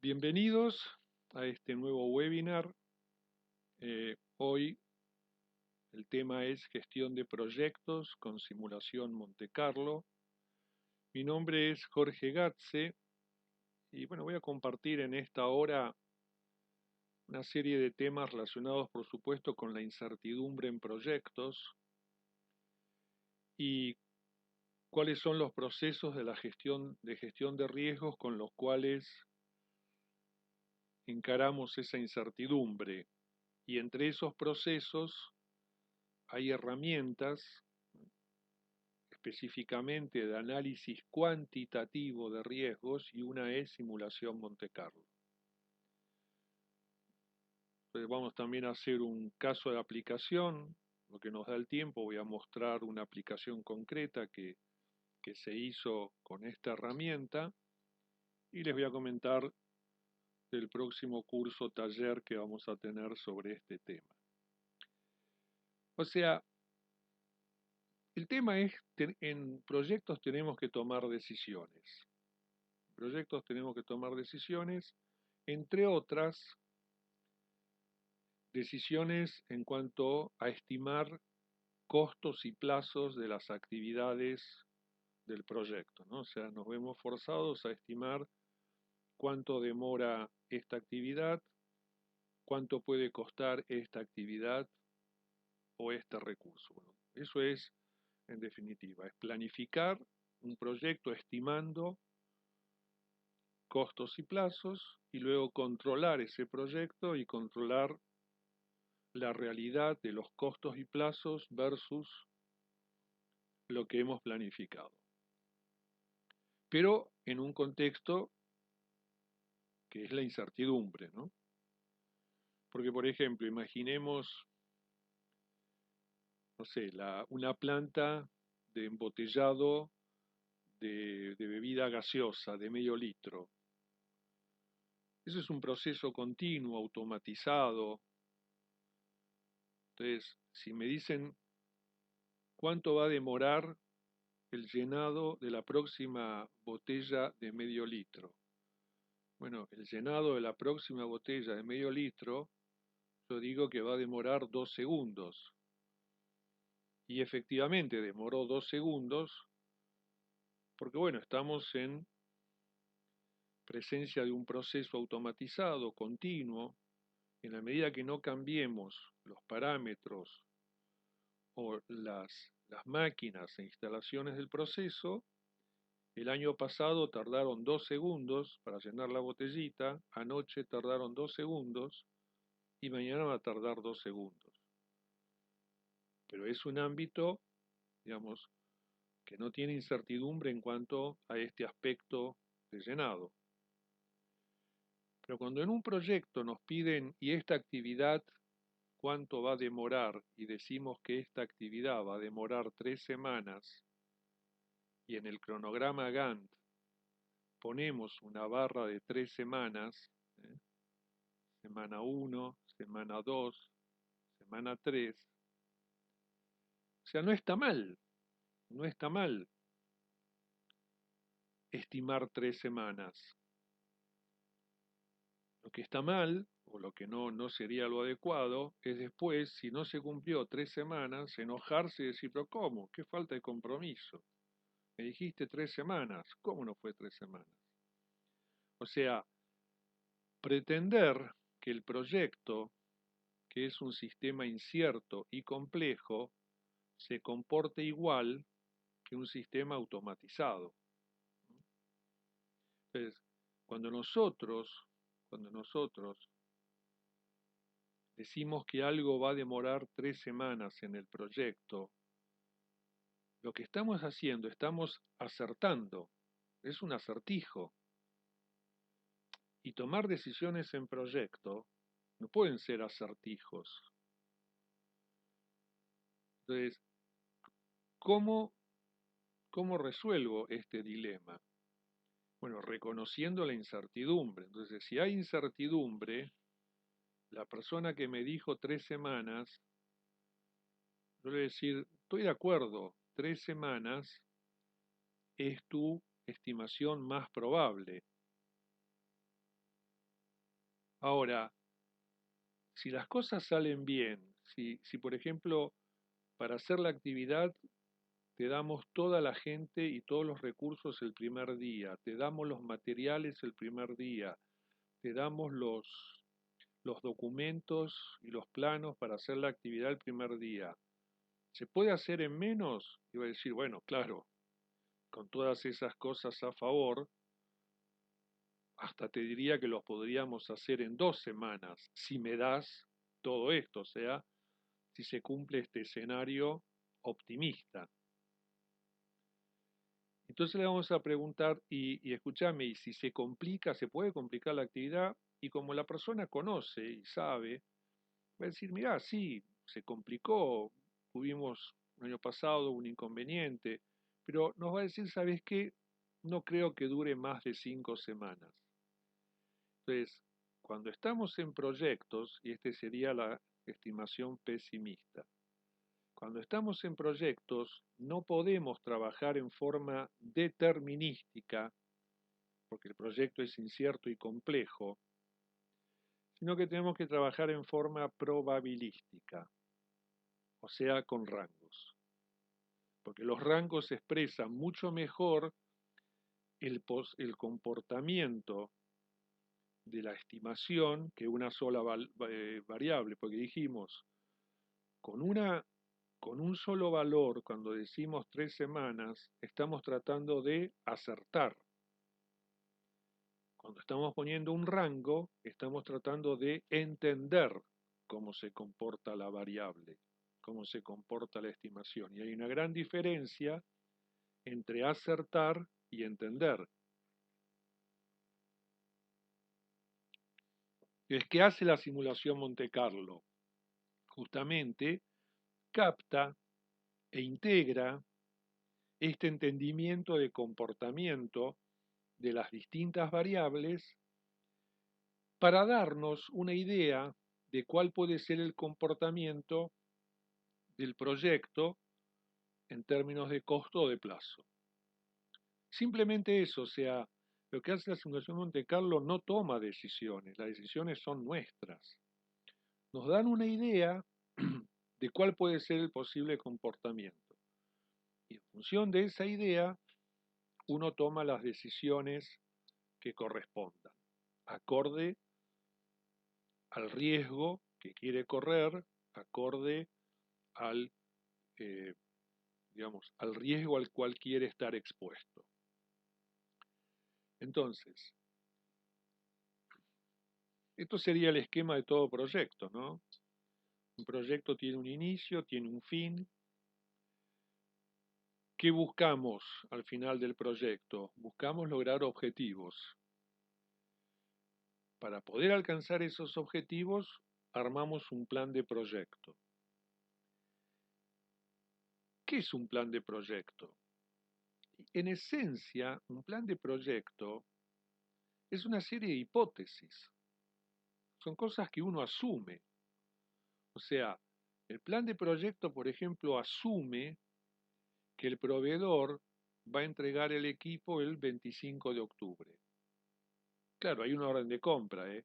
Bienvenidos a este nuevo webinar. Hoy el tema es gestión de proyectos con simulación Monte Carlo. Mi nombre es Jorge Gatze y bueno, voy a compartir en esta hora una serie de temas relacionados por supuesto con la incertidumbre en proyectos y cuáles son los procesos de la gestión de riesgos con los cuales encaramos esa incertidumbre. Y entre esos procesos hay herramientas específicamente de análisis cuantitativo de riesgos y una es simulación Monte Carlo. Entonces vamos también a hacer un caso de aplicación, lo que nos da el tiempo. Voy a mostrar una aplicación concreta que se hizo con esta herramienta y les voy a comentar del próximo curso taller que vamos a tener sobre este tema. O sea, el tema es, en proyectos tenemos que tomar decisiones. En proyectos tenemos que tomar decisiones, entre otras, decisiones en cuanto a estimar costos y plazos de las actividades del proyecto, ¿no? O sea, nos vemos forzados a estimar cuánto demora esta actividad, cuánto puede costar esta actividad o este recurso. Bueno, eso es, en definitiva, es planificar un proyecto estimando costos y plazos y luego controlar ese proyecto y controlar la realidad de los costos y plazos versus lo que hemos planificado. Pero en un contexto que es la incertidumbre, ¿no? Porque, por ejemplo, imaginemos, no sé, una planta de embotellado de bebida gaseosa de medio litro. Eso es un proceso continuo, automatizado. Entonces, si me dicen cuánto va a demorar el llenado de la próxima botella de medio litro. Bueno, el llenado de la próxima botella de medio litro, yo digo que va a demorar 2 segundos. Y efectivamente demoró 2 segundos, porque bueno, estamos en presencia de un proceso automatizado, continuo. En la medida que no cambiemos los parámetros o las máquinas e instalaciones del proceso, el año pasado tardaron 2 segundos para llenar la botellita, anoche tardaron 2 segundos y mañana va a tardar 2 segundos. Pero es un ámbito, digamos, que no tiene incertidumbre en cuanto a este aspecto de llenado. Pero cuando en un proyecto nos piden, ¿y esta actividad cuánto va a demorar? Y decimos que esta actividad va a demorar 3 semanas, y en el cronograma Gantt ponemos una barra de 3 semanas, semana 1, semana 2, semana 3. O sea, no está mal, no está mal estimar 3 semanas. Lo que está mal, o lo que no sería lo adecuado, es después, si no se cumplió 3 semanas, enojarse y decir, pero ¿cómo? ¿Qué falta de compromiso? Me dijiste 3 semanas, ¿cómo no fue 3 semanas? O sea, pretender que el proyecto, que es un sistema incierto y complejo, se comporte igual que un sistema automatizado. Entonces, cuando nosotros decimos que algo va a demorar 3 semanas en el proyecto, lo que estamos haciendo, estamos acertando, es un acertijo. Y tomar decisiones en proyecto no pueden ser acertijos. Entonces, ¿cómo resuelvo este dilema? Bueno, reconociendo la incertidumbre. Entonces, si hay incertidumbre, la persona que me dijo 3 semanas, yo le voy a decir, estoy de acuerdo, 3 semanas es tu estimación más probable. Ahora, si las cosas salen bien, si por ejemplo para hacer la actividad te damos toda la gente y todos los recursos el primer día, te damos los materiales el primer día, te damos los documentos y los planos para hacer la actividad el primer día. ¿Se puede hacer en menos? Iba a decir, bueno, claro, con todas esas cosas a favor, hasta te diría que los podríamos hacer en 2 semanas, si me das todo esto, o sea, si se cumple este escenario optimista. Entonces le vamos a preguntar, y escúchame, y si se complica, se puede complicar la actividad, y como la persona conoce y sabe, va a decir, mirá, sí, se complicó, tuvimos el año pasado un inconveniente, pero nos va a decir, ¿sabes qué? No creo que dure más de 5 semanas. Entonces, cuando estamos en proyectos, y esta sería la estimación pesimista, cuando estamos en proyectos no podemos trabajar en forma determinística, porque el proyecto es incierto y complejo, sino que tenemos que trabajar en forma probabilística, o sea, con rangos. Porque los rangos expresan mucho mejor el comportamiento de la estimación que una sola variable, porque dijimos, con con un solo valor, cuando decimos 3 semanas, estamos tratando de acertar. Cuando estamos poniendo un rango, estamos tratando de entender cómo se comporta la variable, cómo se comporta la estimación. Y hay una gran diferencia entre acertar y entender. Es que hace la simulación Monte Carlo. Justamente capta e integra este entendimiento de comportamiento de las distintas variables para darnos una idea de cuál puede ser el comportamiento del proyecto en términos de costo o de plazo. Simplemente eso, o sea, lo que hace la simulación Monte Carlo no toma decisiones, las decisiones son nuestras. Nos dan una idea de cuál puede ser el posible comportamiento. Y en función de esa idea, uno toma las decisiones que correspondan, acorde al riesgo que quiere correr, acorde al, eh, al riesgo al cual quiere estar expuesto. Entonces, esto sería el esquema de todo proyecto, ¿no? Un proyecto tiene un inicio, tiene un fin. ¿Qué buscamos al final del proyecto? Buscamos lograr objetivos. Para poder alcanzar esos objetivos, armamos un plan de proyecto. ¿Qué es un plan de proyecto? En esencia, un plan de proyecto es una serie de hipótesis. Son cosas que uno asume. O sea, el plan de proyecto, por ejemplo, asume que el proveedor va a entregar el equipo el 25 de octubre. Claro, hay una orden de compra, ¿eh?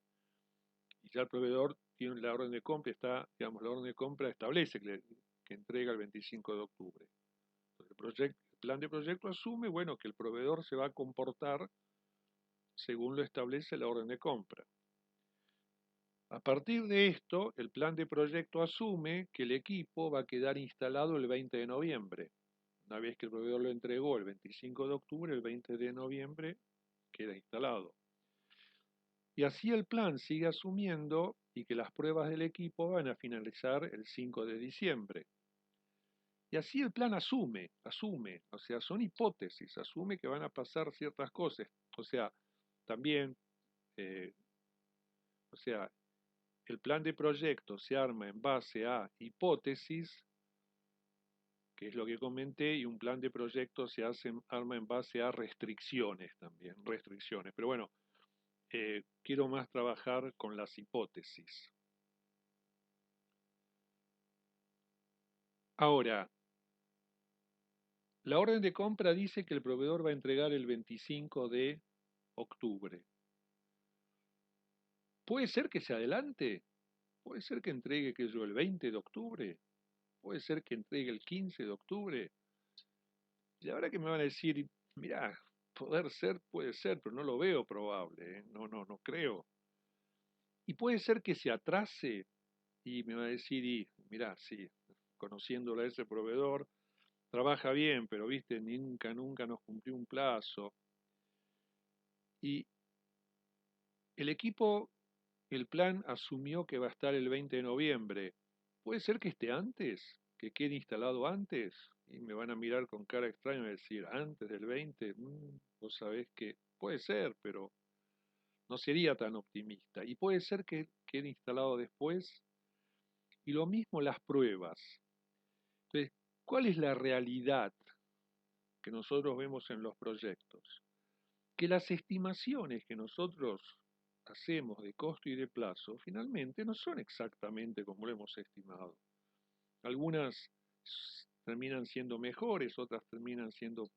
Y ya el proveedor tiene la orden de compra, la orden de compra establece que entrega el 25 de octubre. Entonces, el plan de proyecto asume, bueno, que el proveedor se va a comportar según lo establece la orden de compra. A partir de esto, el plan de proyecto asume que el equipo va a quedar instalado el 20 de noviembre. Una vez que el proveedor lo entregó el 25 de octubre, el 20 de noviembre queda instalado. Y así el plan sigue asumiendo y que las pruebas del equipo van a finalizar el 5 de diciembre. Y así el plan asume, o sea, son hipótesis, asume que van a pasar ciertas cosas. O sea, también, eh, o sea, el plan de proyecto se arma en base a hipótesis, que es lo que comenté, y un plan de proyecto arma en base a restricciones también, restricciones. Pero bueno, quiero más trabajar con las hipótesis. Ahora, la orden de compra dice que el proveedor va a entregar el 25 de octubre. Puede ser que se adelante, puede ser que entregue que yo el 20 de octubre, puede ser que entregue el 15 de octubre. Y ahora que me van a decir, mirá, poder ser, puede ser, pero no lo veo probable, ¿eh? No creo. Y puede ser que se atrase y me va a decir, y mirá, sí, conociéndolo a ese proveedor, trabaja bien, pero viste, nunca nos cumplió un plazo. Y el equipo, el plan asumió que va a estar el 20 de noviembre. ¿Puede ser que esté antes? ¿Que quede instalado antes? Y me van a mirar con cara extraña y decir, antes del 20, vos sabés que puede ser, pero no sería tan optimista. Y puede ser que quede instalado después. Y lo mismo las pruebas. Entonces, ¿cuál es la realidad que nosotros vemos en los proyectos? Que las estimaciones que nosotros hacemos de costo y de plazo finalmente no son exactamente como lo hemos estimado. Algunas terminan siendo mejores, otras terminan siendo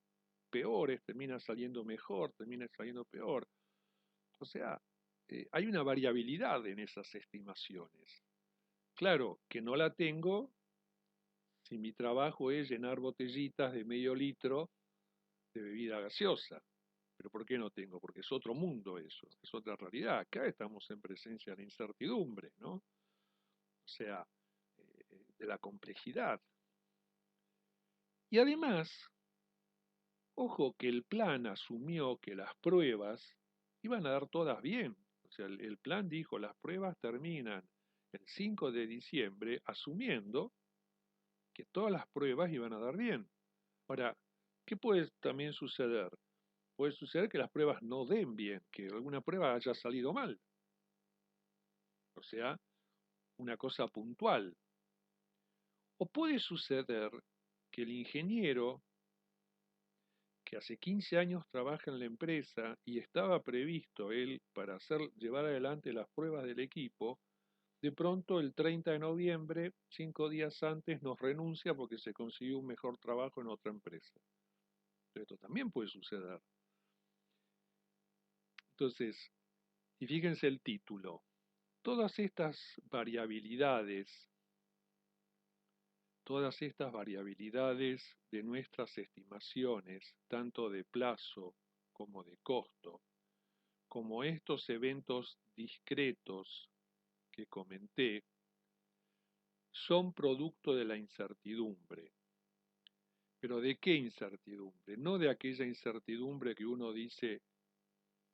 peores, termina saliendo mejor, termina saliendo peor. O sea, hay una variabilidad en esas estimaciones. Claro que no la tengo si mi trabajo es llenar botellitas de medio litro de bebida gaseosa. Pero ¿por qué no tengo? Porque es otro mundo eso, es otra realidad. Acá estamos en presencia de la incertidumbre, ¿no? O sea, de la complejidad. Y además, ojo que el plan asumió que las pruebas iban a dar todas bien. O sea, el plan dijo, las pruebas terminan el 5 de diciembre, asumiendo que todas las pruebas iban a dar bien. Ahora, ¿qué puede también suceder? Puede suceder que las pruebas no den bien, que alguna prueba haya salido mal. O sea, una cosa puntual. O puede suceder que el ingeniero que hace 15 años trabaja en la empresa y estaba previsto él para llevar adelante las pruebas del equipo, de pronto el 30 de noviembre, 5 días antes, nos renuncia porque se consiguió un mejor trabajo en otra empresa. Esto también puede suceder. Entonces, y fíjense el título, todas estas variabilidades, todas estas variabilidades de nuestras estimaciones, tanto de plazo como de costo, como estos eventos discretos que comenté, son producto de la incertidumbre. ¿Pero de qué incertidumbre? No de aquella incertidumbre que uno dice,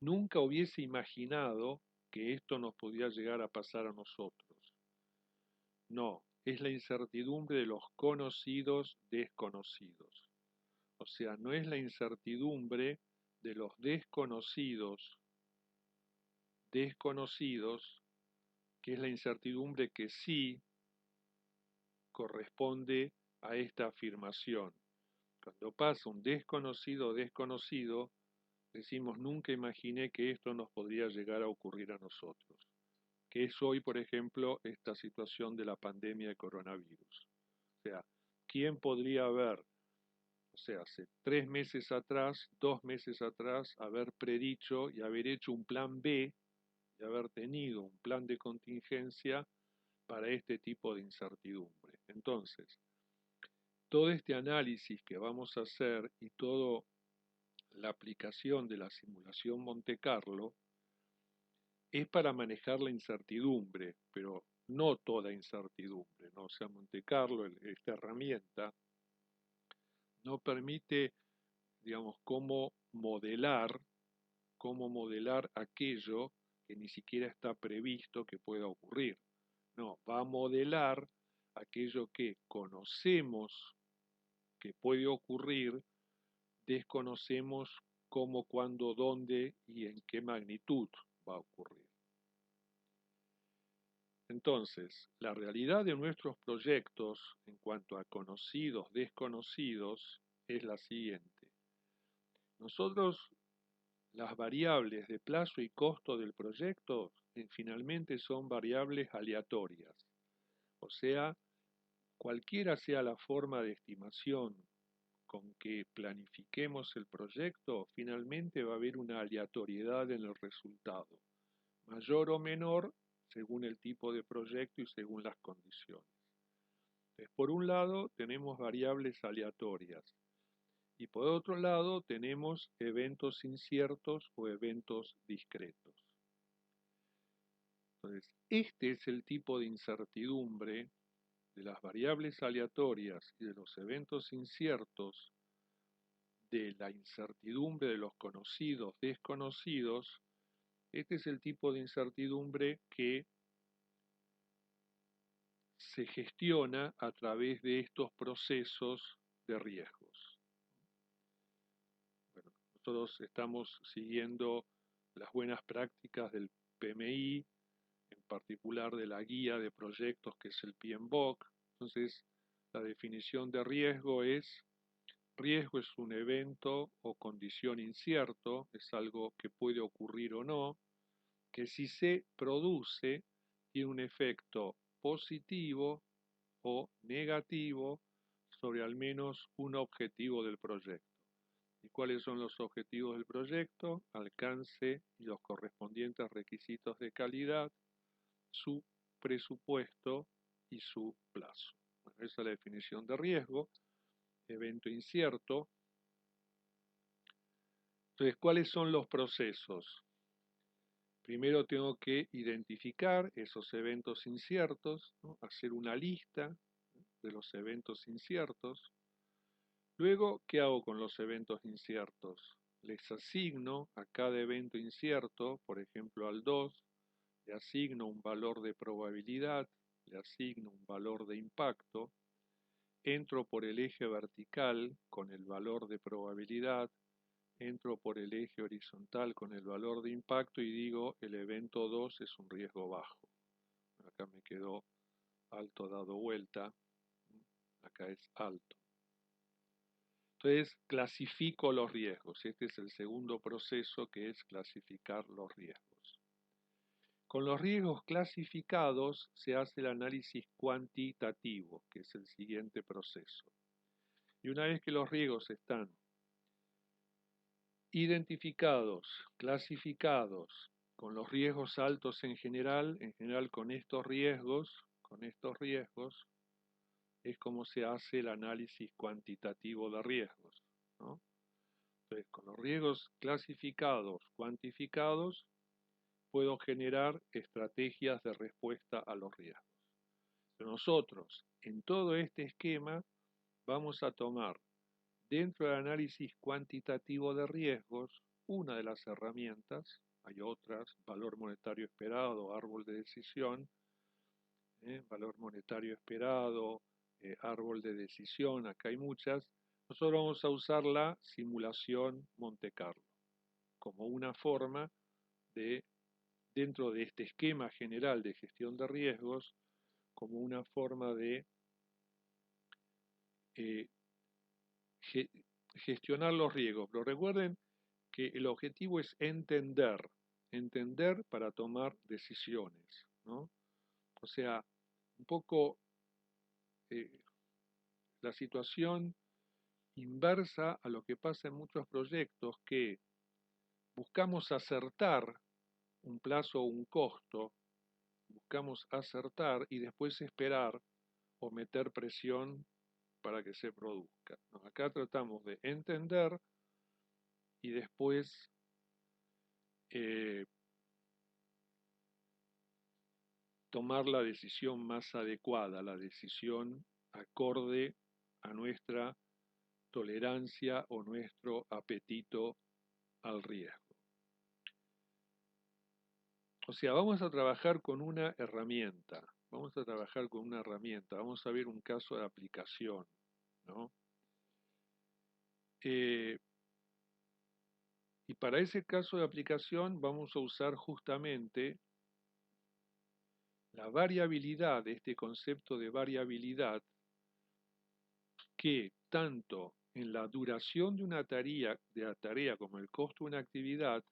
nunca hubiese imaginado que esto nos podía llegar a pasar a nosotros. No, es la incertidumbre de los conocidos desconocidos. O sea, no es la incertidumbre de los desconocidos, que es la incertidumbre que sí corresponde a esta afirmación. Cuando pasa un desconocido, decimos nunca imaginé que esto nos podría llegar a ocurrir a nosotros, que es hoy, por ejemplo, esta situación de la pandemia de coronavirus. O sea, ¿quién podría haber, o sea, hace 3 meses atrás, 2 meses atrás, haber predicho y haber hecho un plan B y haber tenido un plan de contingencia para este tipo de incertidumbre? Entonces, todo este análisis que vamos a hacer y toda la aplicación de la simulación Monte Carlo es para manejar la incertidumbre, pero no toda incertidumbre, ¿no? O sea, Monte Carlo, esta herramienta, no permite, digamos, cómo modelar aquello que ni siquiera está previsto que pueda ocurrir. No, va a modelar aquello que conocemos que puede ocurrir, desconocemos cómo, cuándo, dónde y en qué magnitud va a ocurrir. Entonces, la realidad de nuestros proyectos en cuanto a conocidos, desconocidos, es la siguiente. Nosotros, las variables de plazo y costo del proyecto finalmente son variables aleatorias. O sea, cualquiera sea la forma de estimación con que planifiquemos el proyecto, finalmente va a haber una aleatoriedad en el resultado. mayor o menor según el tipo de proyecto y según las condiciones. Entonces, por un lado tenemos variables aleatorias y por otro lado tenemos eventos inciertos o eventos discretos. Entonces, este es el tipo de incertidumbre de las variables aleatorias y de los eventos inciertos, de la incertidumbre de los conocidos desconocidos. Este es el tipo de incertidumbre que se gestiona a través de estos procesos de riesgos. Bueno, nosotros estamos siguiendo las buenas prácticas del PMI, en particular de la guía de proyectos que es el PMBOK. Entonces, la definición de riesgo es un evento o condición incierto, es algo que puede ocurrir o no, que si se produce tiene un efecto positivo o negativo sobre al menos un objetivo del proyecto. ¿Y cuáles son los objetivos del proyecto? Alcance y los correspondientes requisitos de calidad, su presupuesto y su plazo. Bueno, esa es la definición de riesgo, evento incierto. Entonces, ¿cuáles son los procesos? Primero tengo que identificar esos eventos inciertos, ¿no? Hacer una lista de los eventos inciertos. Luego, ¿qué hago con los eventos inciertos? Les asigno a cada evento incierto, por ejemplo al 2, le asigno un valor de probabilidad, le asigno un valor de impacto, entro por el eje vertical con el valor de probabilidad, entro por el eje horizontal con el valor de impacto y digo el evento 2 es un riesgo bajo. Acá me quedó alto dado vuelta, acá es alto. Entonces clasifico los riesgos. Este es el segundo proceso, que es clasificar los riesgos. Con los riesgos clasificados se hace el análisis cuantitativo, que es el siguiente proceso. Y una vez que los riesgos están identificados, clasificados, con los riesgos altos en general con estos riesgos, es como se hace el análisis cuantitativo de riesgos, ¿no? Entonces, con los riesgos clasificados, cuantificados, puedo generar estrategias de respuesta a los riesgos. Pero nosotros, en todo este esquema, vamos a tomar dentro del análisis cuantitativo de riesgos una de las herramientas, hay otras, valor monetario esperado, árbol de decisión, valor monetario esperado, árbol de decisión, acá hay muchas. Nosotros vamos a usar la simulación Monte Carlo como una forma de, dentro de este esquema general de gestión de riesgos, como una forma de eh, gestionar los riesgos. Pero recuerden que el objetivo es entender para tomar decisiones, ¿no? O sea, un poco la situación inversa a lo que pasa en muchos proyectos, que buscamos acertar un plazo o un costo, buscamos acertar y después esperar o meter presión para que se produzca, ¿no? Acá tratamos de entender y después tomar la decisión más adecuada, la decisión acorde a nuestra tolerancia o nuestro apetito al riesgo. O sea, vamos a trabajar con una herramienta, vamos a ver un caso de aplicación, ¿no? Y para ese caso de aplicación vamos a usar justamente la variabilidad, este concepto de variabilidad, que tanto en la duración de una tarea como el costo de una actividad,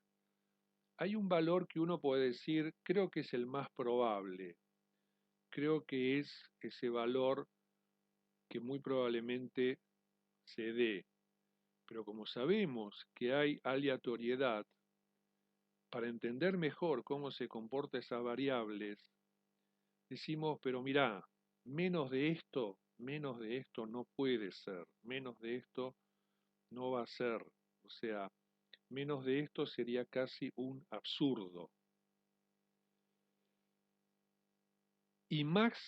hay un valor que uno puede decir, creo que es el más probable, creo que es ese valor que muy probablemente se dé. Pero como sabemos que hay aleatoriedad, para entender mejor cómo se comportan esas variables, decimos, pero mirá, menos de esto no puede ser, menos de esto no va a ser, o sea, menos de esto sería casi un absurdo. Y más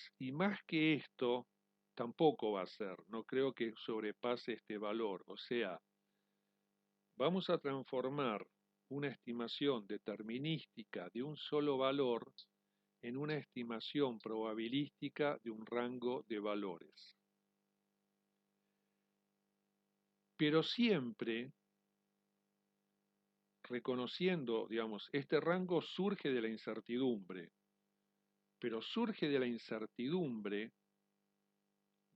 que esto, tampoco va a ser, no creo que sobrepase este valor, o sea, vamos a transformar una estimación determinística de un solo valor en una estimación probabilística de un rango de valores. Pero siempre reconociendo, digamos, este rango surge de la incertidumbre, pero surge de la incertidumbre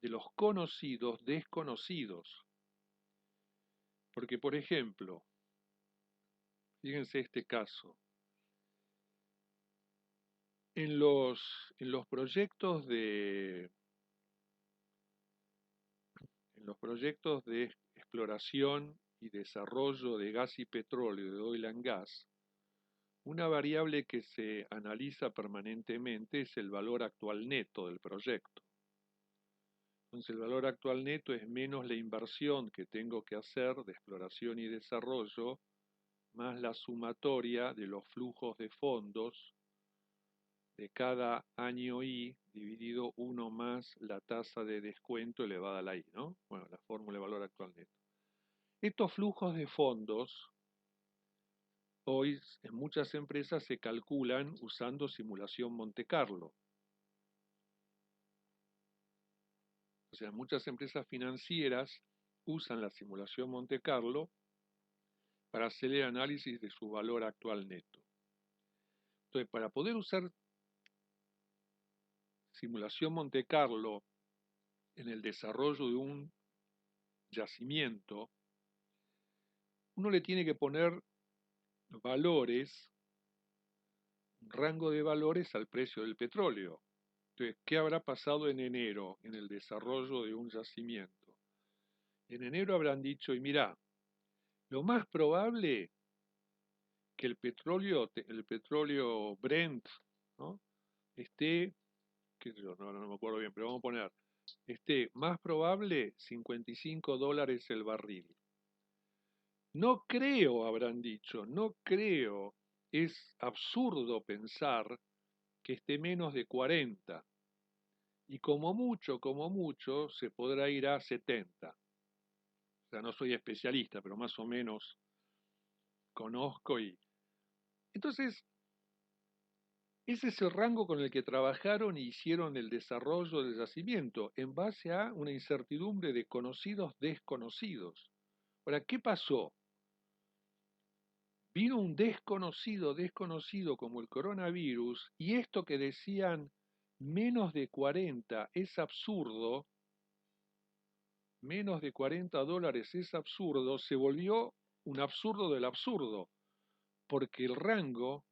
de los conocidos desconocidos. Porque, por ejemplo, fíjense este caso, en los proyectos de exploración y desarrollo de gas y petróleo, de oil and gas, una variable que se analiza permanentemente es el valor actual neto del proyecto. Entonces el valor actual neto es menos la inversión que tengo que hacer de exploración y desarrollo, más la sumatoria de los flujos de fondos de cada año I dividido 1 más la tasa de descuento elevada a la I, ¿no? Bueno, la fórmula de valor actual neto. Estos flujos de fondos hoy en muchas empresas se calculan usando simulación Monte Carlo. O sea, muchas empresas financieras usan la simulación Monte Carlo para hacer el análisis de su valor actual neto. Entonces, para poder usar simulación Monte Carlo en el desarrollo de un yacimiento, uno le tiene que poner valores, un rango de valores al precio del petróleo. Entonces, ¿qué habrá pasado en enero en el desarrollo de un yacimiento? En enero habrán dicho, y mirá, lo más probable que el petróleo Brent, ¿no? esté, qué sé yo, no me acuerdo bien, pero vamos a poner, esté más probable $55 el barril. No creo, habrán dicho, no creo, es absurdo pensar que esté menos de 40 y como mucho, se podrá ir a 70. O sea, no soy especialista, pero más o menos conozco y... Entonces, ese es el rango con el que trabajaron e hicieron el desarrollo del yacimiento, en base a una incertidumbre de conocidos desconocidos. Ahora, ¿qué pasó? Vino un desconocido como el coronavirus, y esto que decían menos de 40 es absurdo, menos de $40 es absurdo, se volvió un absurdo del absurdo, porque el rango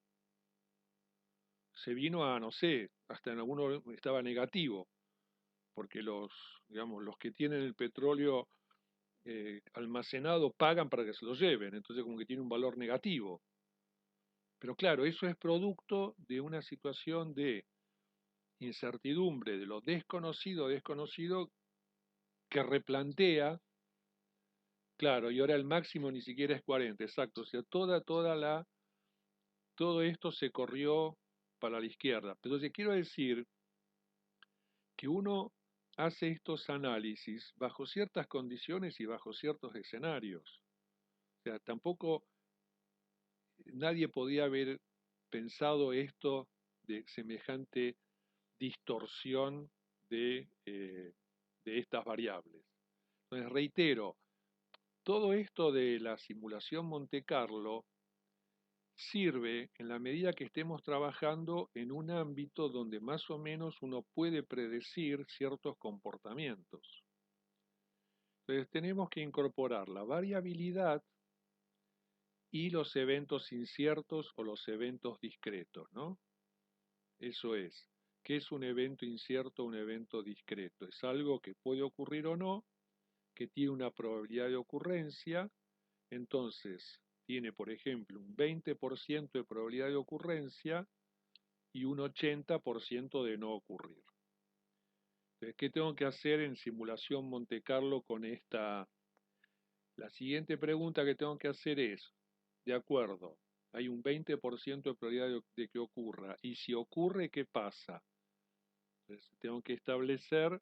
se vino a, no sé, hasta en algunos estaba negativo, porque digamos, los que tienen el petróleo almacenado pagan para que se lo lleven, entonces como que tiene un valor negativo. Pero claro, eso es producto de una situación de incertidumbre, de lo desconocido, que replantea, claro, y ahora el máximo ni siquiera es 40, exacto, o sea, todo esto se corrió para la izquierda. Entonces quiero decir que uno hace estos análisis bajo ciertas condiciones y bajo ciertos escenarios. O sea, tampoco nadie podía haber pensado esto de semejante distorsión de estas variables. Entonces, reitero, todo esto de la simulación Monte Carlo sirve en la medida que estemos trabajando en un ámbito donde más o menos uno puede predecir ciertos comportamientos. Entonces tenemos que incorporar la variabilidad y los eventos inciertos o los eventos discretos, ¿no? Eso es, ¿qué es un evento incierto o un evento discreto? Es algo que puede ocurrir o no, que tiene una probabilidad de ocurrencia, entonces tiene, por ejemplo, un 20% de probabilidad de ocurrencia y un 80% de no ocurrir. Entonces, ¿qué tengo que hacer en simulación Monte Carlo con esta? La siguiente pregunta que tengo que hacer es, de acuerdo, hay un 20% de probabilidad de que ocurra, y si ocurre, ¿qué pasa? Entonces, tengo que establecer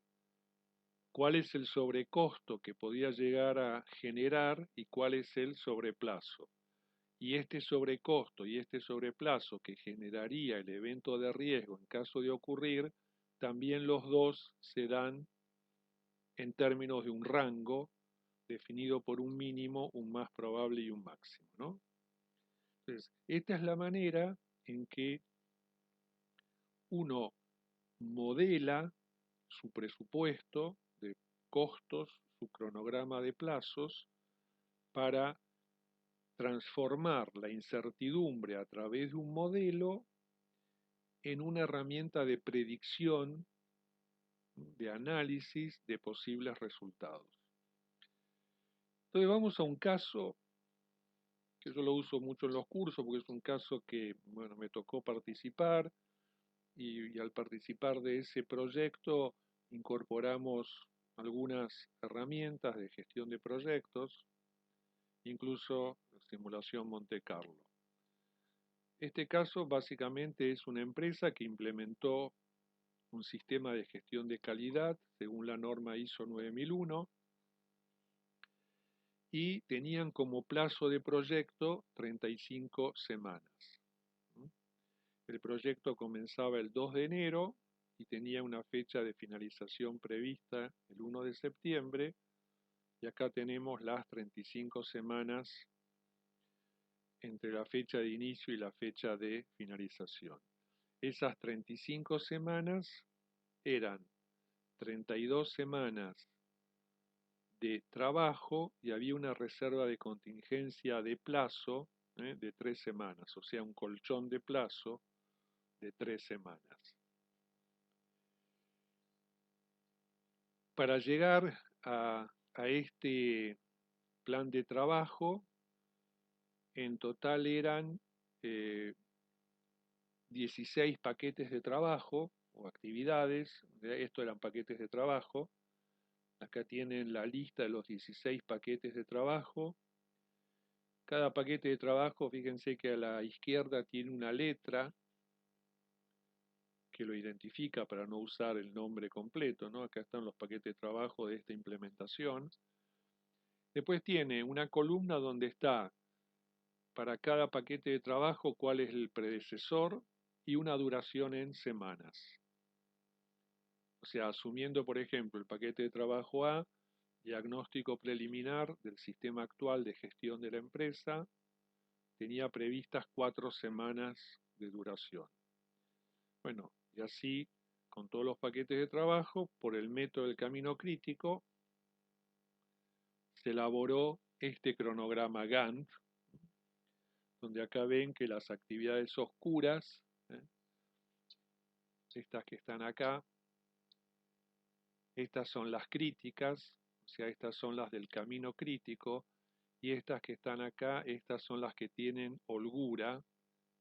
cuál es el sobrecosto que podría llegar a generar y cuál es el sobreplazo. Y este sobrecosto y este sobreplazo que generaría el evento de riesgo en caso de ocurrir, también los dos se dan en términos de un rango definido por un mínimo, un más probable y un máximo, ¿no? Entonces, esta es la manera en que uno modela su presupuesto de costos, su cronograma de plazos, para transformar la incertidumbre a través de un modelo en una herramienta de predicción, de análisis de posibles resultados. Entonces vamos a un caso que yo lo uso mucho en los cursos porque es un caso que, bueno, me tocó participar y al participar de ese proyecto incorporamos algunas herramientas de gestión de proyectos, incluso simulación Monte Carlo. Este caso básicamente es una empresa que implementó un sistema de gestión de calidad según la norma ISO 9001 y tenían como plazo de proyecto 35 semanas. El proyecto comenzaba el 2 de enero y tenía una fecha de finalización prevista el 1 de septiembre, y acá tenemos las 35 semanas entre la fecha de inicio y la fecha de finalización. Esas 35 semanas eran 32 semanas de trabajo y había una reserva de contingencia de plazo de 3 semanas, o sea, un colchón de plazo de 3 semanas. Para llegar a este plan de trabajo, en total eran 16 paquetes de trabajo o actividades, esto eran paquetes de trabajo. Acá tienen la lista de los 16 paquetes de trabajo. Cada paquete de trabajo, fíjense que a la izquierda tiene una letra que lo identifica para no usar el nombre completo, ¿no? Acá están los paquetes de trabajo de esta implementación. Después tiene una columna donde está para cada paquete de trabajo cuál es el predecesor y una duración en semanas. O sea, asumiendo, por ejemplo, el paquete de trabajo A, diagnóstico preliminar del sistema actual de gestión de la empresa, tenía previstas 4 semanas de duración. Bueno, y así, con todos los paquetes de trabajo, por el método del camino crítico, se elaboró este cronograma Gantt, donde acá ven que las actividades oscuras, estas que están acá, estas son las críticas, o sea, estas son las del camino crítico, y estas que están acá, estas son las que tienen holgura,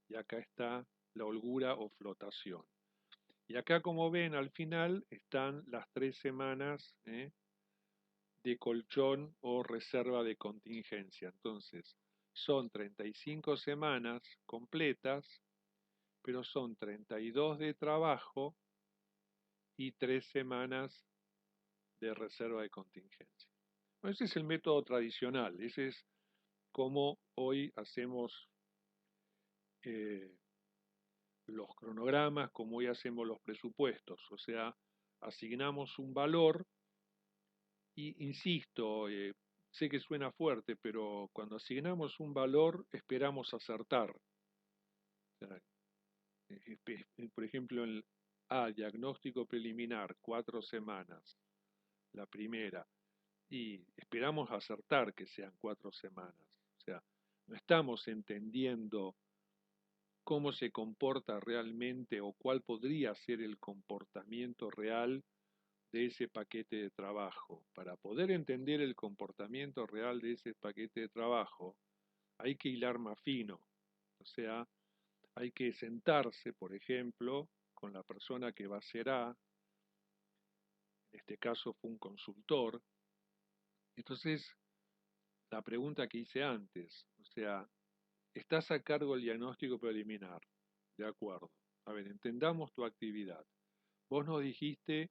y acá está la holgura o flotación. Y acá, como ven, al final están las 3 semanas de colchón o reserva de contingencia. Entonces, son 35 semanas completas, pero son 32 de trabajo y 3 semanas de reserva de contingencia. Bueno, ese es el método tradicional, ese es como hoy hacemos los cronogramas, como hoy hacemos los presupuestos, o sea, asignamos un valor y, insisto, sé que suena fuerte, pero cuando asignamos un valor esperamos acertar. O sea, por ejemplo, el A, diagnóstico preliminar, 4 semanas, la primera, y esperamos acertar que sean 4 semanas. O sea, no estamos entendiendo cómo se comporta realmente o cuál podría ser el comportamiento real de ese paquete de trabajo. Para poder entender el comportamiento real de ese paquete de trabajo, hay que hilar más fino. O sea, hay que sentarse, por ejemplo, con la persona que va a ser A, en este caso fue un consultor. Entonces, la pregunta que hice antes, o sea, estás a cargo del diagnóstico preliminar, de acuerdo. A ver, entendamos tu actividad. Vos nos dijiste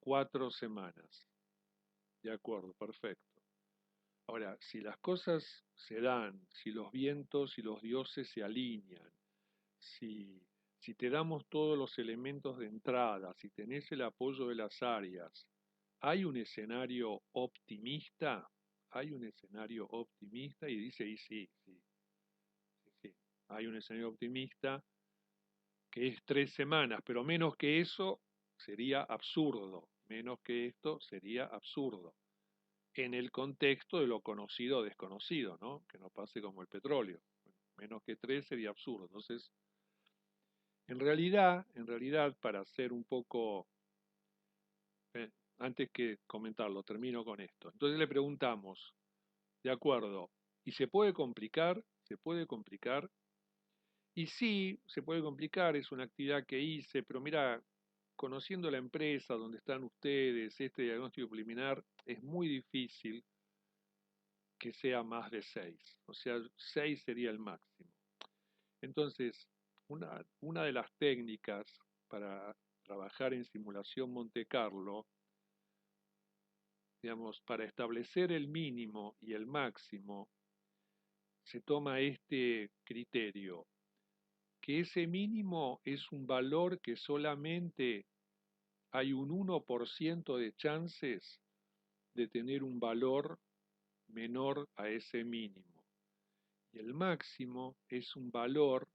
4 semanas, de acuerdo, perfecto. Ahora, si las cosas se dan, si los vientos y los dioses se alinean, si, si te damos todos los elementos de entrada, si tenés el apoyo de las áreas, ¿hay un escenario optimista? ¿Hay un escenario optimista? Y dice, y sí, sí, sí, sí. Hay un escenario optimista que es 3 semanas, pero menos que eso sería absurdo. Menos que esto sería absurdo. En el contexto de lo conocido o desconocido, ¿no? Que no pase como el petróleo. Bueno, menos que 3 sería absurdo. Entonces, en realidad, para ser un poco, eh, antes que comentarlo, termino con esto. Entonces le preguntamos, de acuerdo, ¿y se puede complicar? ¿Se puede complicar? Y sí, se puede complicar, es una actividad que hice, pero mira, conociendo la empresa donde están ustedes, este diagnóstico preliminar, es muy difícil que sea más de 6. O sea, 6 sería el máximo. Entonces, una de las técnicas para trabajar en simulación Monte Carlo, digamos, para establecer el mínimo y el máximo, se toma este criterio, que ese mínimo es un valor que solamente hay un 1% de chances de tener un valor menor a ese mínimo. Y el máximo es un valor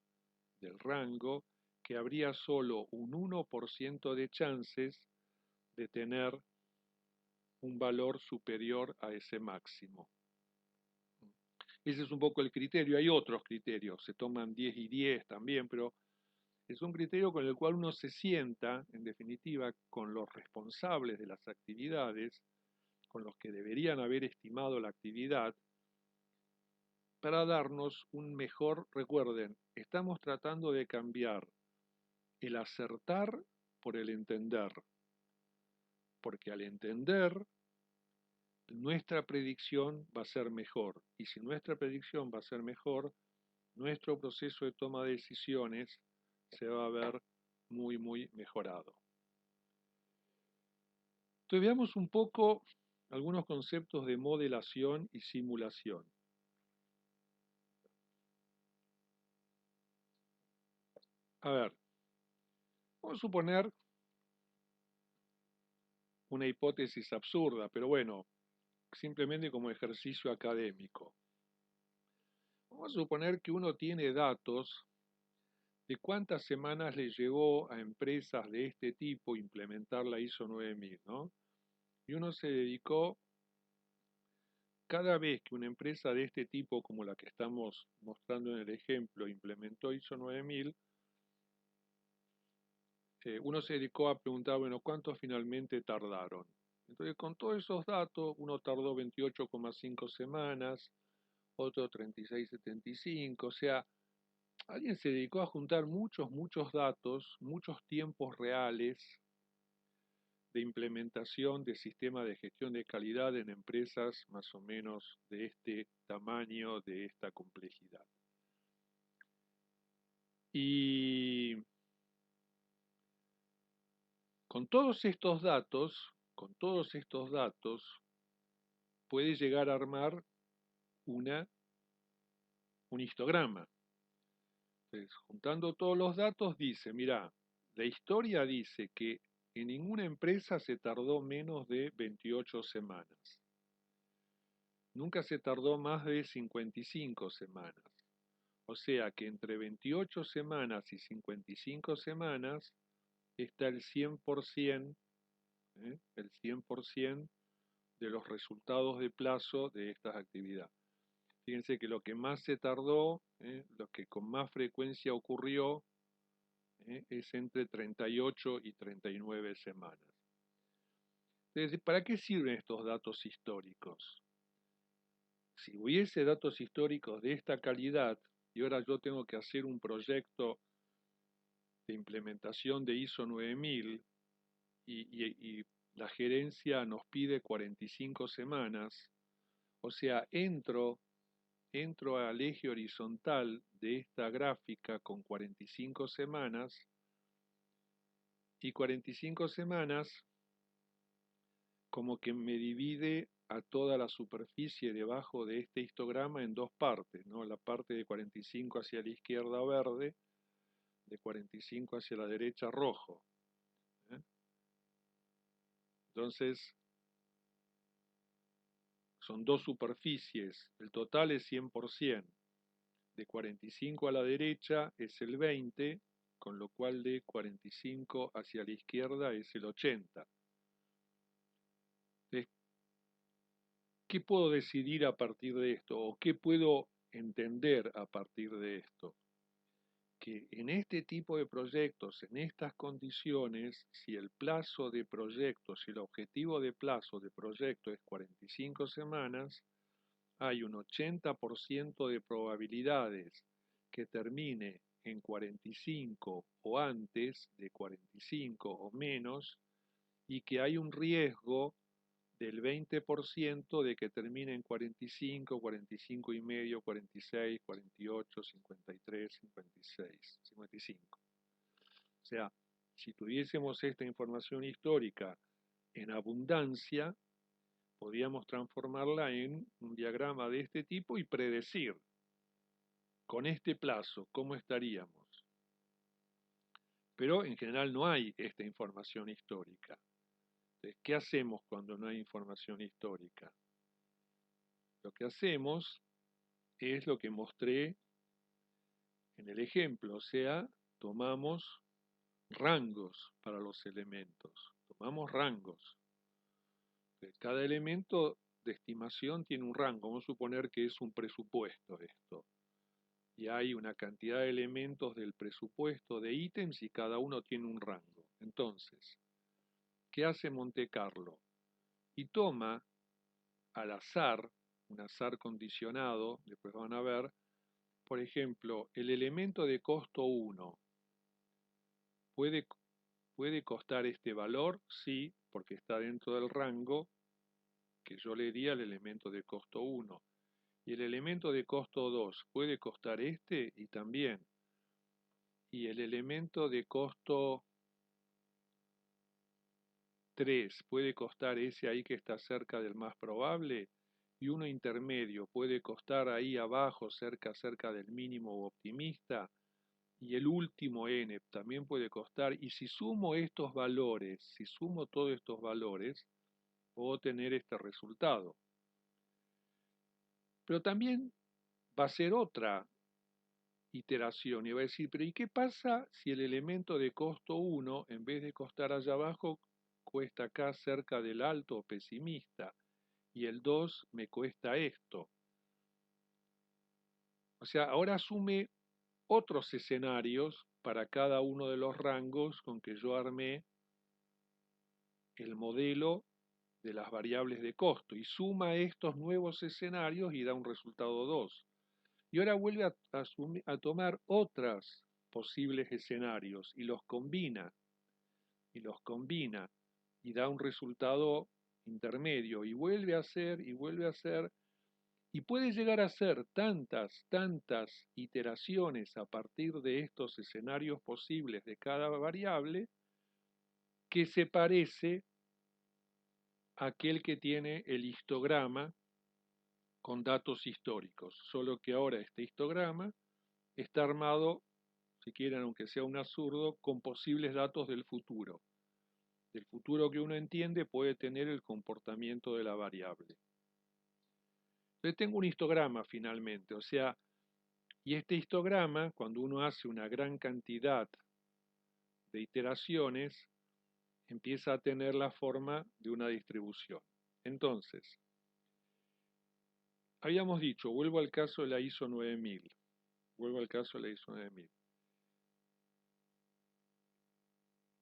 del rango que habría solo un 1% de chances de tener un valor superior a ese máximo. Ese es un poco el criterio. Hay otros criterios, se toman 10 y 10 también, pero es un criterio con el cual uno se sienta, en definitiva, con los responsables de las actividades, con los que deberían haber estimado la actividad, para darnos un mejor, recuerden, estamos tratando de cambiar el acertar por el entender, porque al entender, nuestra predicción va a ser mejor, y si nuestra predicción va a ser mejor, nuestro proceso de toma de decisiones se va a ver muy, muy mejorado. Entonces veamos un poco algunos conceptos de modelación y simulación. A ver, vamos a suponer una hipótesis absurda, pero bueno, simplemente como ejercicio académico. Vamos a suponer que uno tiene datos de cuántas semanas le llevó a empresas de este tipo implementar la ISO 9000, ¿no? Y uno se dedicó, cada vez que una empresa de este tipo, como la que estamos mostrando en el ejemplo, implementó ISO 9000, uno se dedicó a preguntar, bueno, ¿cuántos finalmente tardaron? Entonces, con todos esos datos, uno tardó 28,5 semanas, otro 36,75, o sea, alguien se dedicó a juntar muchos, muchos datos, muchos tiempos reales de implementación de sistemas de gestión de calidad en empresas más o menos de este tamaño, de esta complejidad. Y con todos estos datos, puede llegar a armar un histograma. Entonces, juntando todos los datos, dice, mira, la historia dice que en ninguna empresa se tardó menos de 28 semanas. Nunca se tardó más de 55 semanas. O sea que entre 28 semanas y 55 semanas está el 100%, el 100% de los resultados de plazo de estas actividades. Fíjense que lo que más se tardó, lo que con más frecuencia ocurrió, es entre 38 y 39 semanas. Entonces, ¿para qué sirven estos datos históricos? Si hubiese datos históricos de esta calidad, y ahora yo tengo que hacer un proyecto de implementación de ISO 9000 y la gerencia nos pide 45 semanas, o sea, entro al eje horizontal de esta gráfica con 45 semanas, y 45 semanas como que me divide a toda la superficie debajo de este histograma en dos partes, ¿no? La parte de 45 hacia la izquierda verde, de 45 hacia la derecha rojo, ¿eh? Entonces, son dos superficies, el total es 100%, de 45 a la derecha es el 20, con lo cual de 45 hacia la izquierda es el 80. Entonces, ¿qué puedo decidir a partir de esto? ¿O qué puedo entender a partir de esto? Que en este tipo de proyectos, en estas condiciones, si el plazo de proyecto, si el objetivo de plazo de proyecto es 45 semanas, hay un 80% de probabilidades que termine en 45 o antes de 45 o menos, y que hay un riesgo del 20% de que termine en 45, 45 y medio, 46, 48, 53, 56, 55. O sea, si tuviésemos esta información histórica en abundancia, podríamos transformarla en un diagrama de este tipo y predecir con este plazo cómo estaríamos. Pero en general no hay esta información histórica. Entonces, ¿qué hacemos cuando no hay información histórica? Lo que hacemos es lo que mostré en el ejemplo, o sea, tomamos rangos para los elementos, tomamos rangos. Cada elemento de estimación tiene un rango, vamos a suponer que es un presupuesto esto, y hay una cantidad de elementos del presupuesto de ítems y cada uno tiene un rango. Entonces, ¿qué hace Monte Carlo? Y toma al azar, un azar condicionado, después van a ver, por ejemplo, el elemento de costo 1 puede, puede costar este valor, sí, porque está dentro del rango que yo le di al elemento de costo 1. Y el elemento de costo 2 puede costar este y también. Y el elemento de costo 3 puede costar ese ahí que está cerca del más probable, y uno intermedio puede costar ahí abajo cerca del mínimo optimista, y el último n también puede costar, y si sumo estos valores, si sumo todos estos valores, puedo tener este resultado. Pero también va a ser otra iteración y va a decir, pero ¿y qué pasa si el elemento de costo 1, en vez de costar allá abajo, cuesta acá cerca del alto o pesimista, y el 2 me cuesta esto? O sea, ahora asume otros escenarios para cada uno de los rangos con que yo armé el modelo de las variables de costo y suma estos nuevos escenarios y da un resultado 2. Y ahora vuelve a tomar otros posibles escenarios y los combina y da un resultado intermedio y vuelve a hacer y vuelve a hacer y puede llegar a hacer tantas iteraciones a partir de estos escenarios posibles de cada variable que se parece a aquel que tiene el histograma con datos históricos, solo que ahora este histograma está armado, si quieren, aunque sea un absurdo, con posibles datos del futuro que uno entiende puede tener el comportamiento de la variable. Entonces tengo un histograma finalmente, o sea, y este histograma, cuando uno hace una gran cantidad de iteraciones, empieza a tener la forma de una distribución. Entonces, habíamos dicho, vuelvo al caso de la ISO 9000,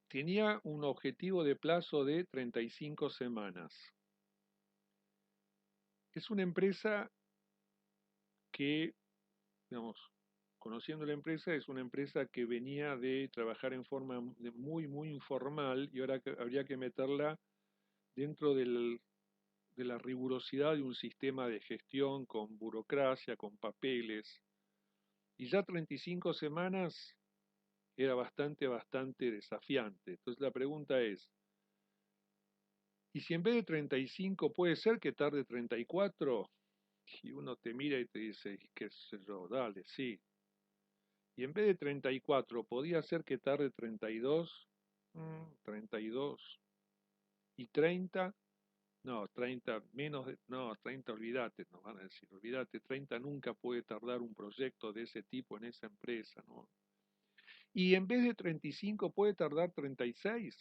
tenía un objetivo de plazo de 35 semanas. Es una empresa que, digamos, conociendo la empresa, es una empresa que venía de trabajar en forma muy, muy informal y ahora habría que meterla dentro de la rigurosidad de un sistema de gestión con burocracia, con papeles. Y ya 35 semanas era bastante, bastante desafiante. Entonces la pregunta es, ¿y si en vez de 35 puede ser que tarde 34? Y uno te mira y te dice, qué sé yo, dale, sí. Y en vez de 34, ¿podía ser que tarde 32? 32. ¿Y 30? No, 30, menos de, no, 30, olvídate, nos van a decir, olvídate, 30 nunca puede tardar un proyecto de ese tipo en esa empresa, ¿no? Y en vez de 35 puede tardar 36,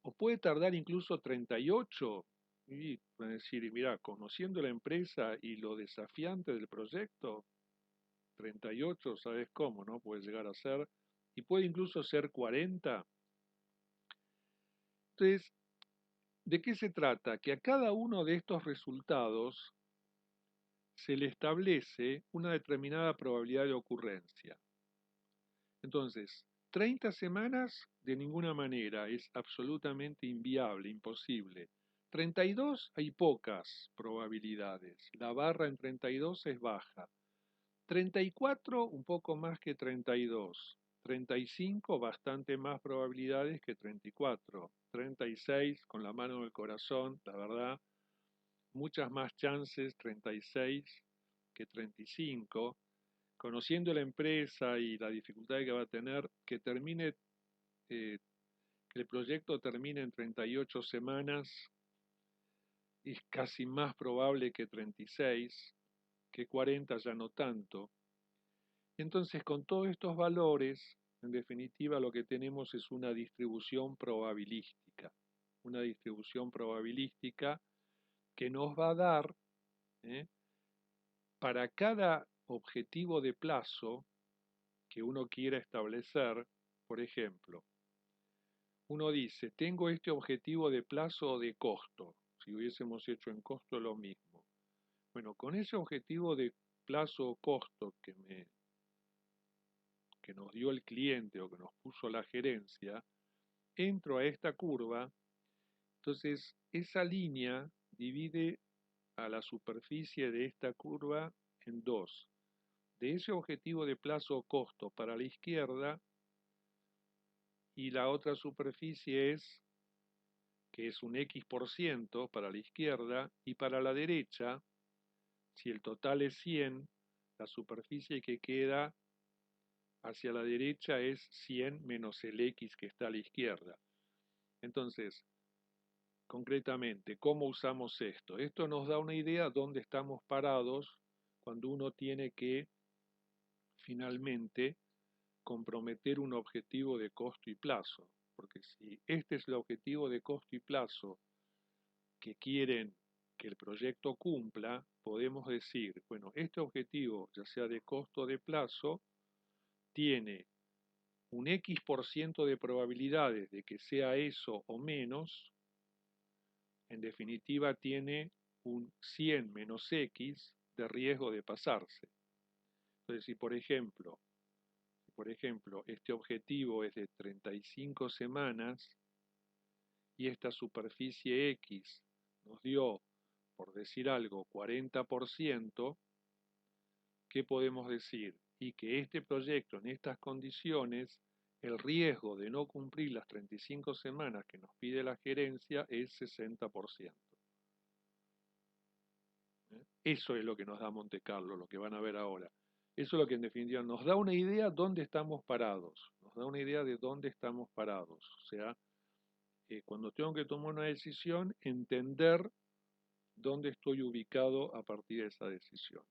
o puede tardar incluso 38. Y van a decir, mira, conociendo la empresa y lo desafiante del proyecto, 38, ¿sabes cómo, no? Puede llegar a ser, y puede incluso ser 40. Entonces, ¿de qué se trata? Que a cada uno de estos resultados se le establece una determinada probabilidad de ocurrencia. Entonces, 30 semanas de ninguna manera, es absolutamente inviable, imposible. 32 hay pocas probabilidades, la barra en 32 es baja. 34 un poco más que 32. 35 bastante más probabilidades que 34. 36 con la mano en el corazón, la verdad, muchas más chances 36 que 35. Conociendo la empresa y la dificultad que va a tener, que termine, que el proyecto termine en 38 semanas, es casi más probable que 36, que 40 ya no tanto. Entonces, con todos estos valores, en definitiva lo que tenemos es una distribución probabilística. Una distribución probabilística que nos va a dar, ¿eh?, para cada objetivo de plazo que uno quiera establecer, por ejemplo, uno dice, tengo este objetivo de plazo o de costo, si hubiésemos hecho en costo lo mismo. Bueno, con ese objetivo de plazo o costo que nos dio el cliente o que nos puso la gerencia, entro a esta curva, entonces esa línea divide a la superficie de esta curva en dos. De ese objetivo de plazo o costo para la izquierda, y la otra superficie es, que es un X% para la izquierda, y para la derecha, si el total es 100, la superficie que queda hacia la derecha es 100 menos el X que está a la izquierda. Entonces, concretamente, ¿cómo usamos esto? Esto nos da una idea de dónde estamos parados cuando uno tiene que finalmente comprometer un objetivo de costo y plazo. Porque si este es el objetivo de costo y plazo que quieren que el proyecto cumpla, podemos decir, bueno, este objetivo, ya sea de costo o de plazo, tiene un X% de probabilidades de que sea eso o menos. En definitiva tiene un 100 menos X de riesgo de pasarse. Entonces, si por ejemplo, este objetivo es de 35 semanas y esta superficie X nos dio, por decir algo, 40%, ¿qué podemos decir? Y que este proyecto en estas condiciones, el riesgo de no cumplir las 35 semanas que nos pide la gerencia es 60%. Eso es lo que nos da Monte Carlo, lo que van a ver ahora. Eso es lo que en definitiva nos da una idea de dónde estamos parados, nos da una idea de dónde estamos parados. O sea, cuando tengo que tomar una decisión, entender dónde estoy ubicado a partir de esa decisión.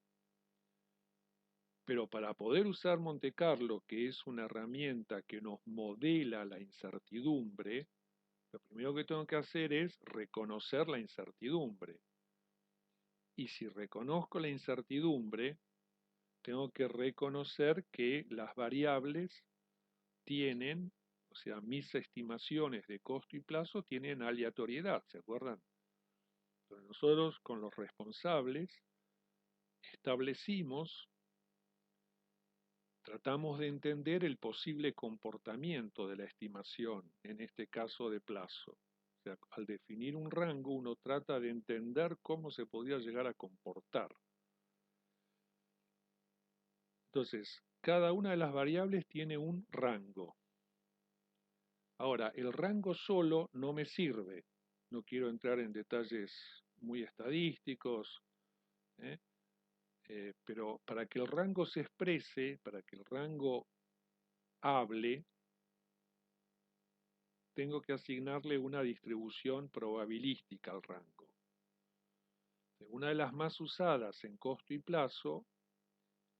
Pero para poder usar Monte Carlo, que es una herramienta que nos modela la incertidumbre, lo primero que tengo que hacer es reconocer la incertidumbre. Y si reconozco la incertidumbre, tengo que reconocer que las variables tienen, o sea, mis estimaciones de costo y plazo tienen aleatoriedad, ¿se acuerdan? Entonces nosotros con los responsables establecimos, tratamos de entender el posible comportamiento de la estimación, en este caso de plazo. O sea, al definir un rango, uno trata de entender cómo se podría llegar a comportar. Entonces, cada una de las variables tiene un rango. Ahora, el rango solo no me sirve. No quiero entrar en detalles muy estadísticos, ¿eh? Pero para que el rango se exprese, para que el rango hable, tengo que asignarle una distribución probabilística al rango. Una de las más usadas en costo y plazo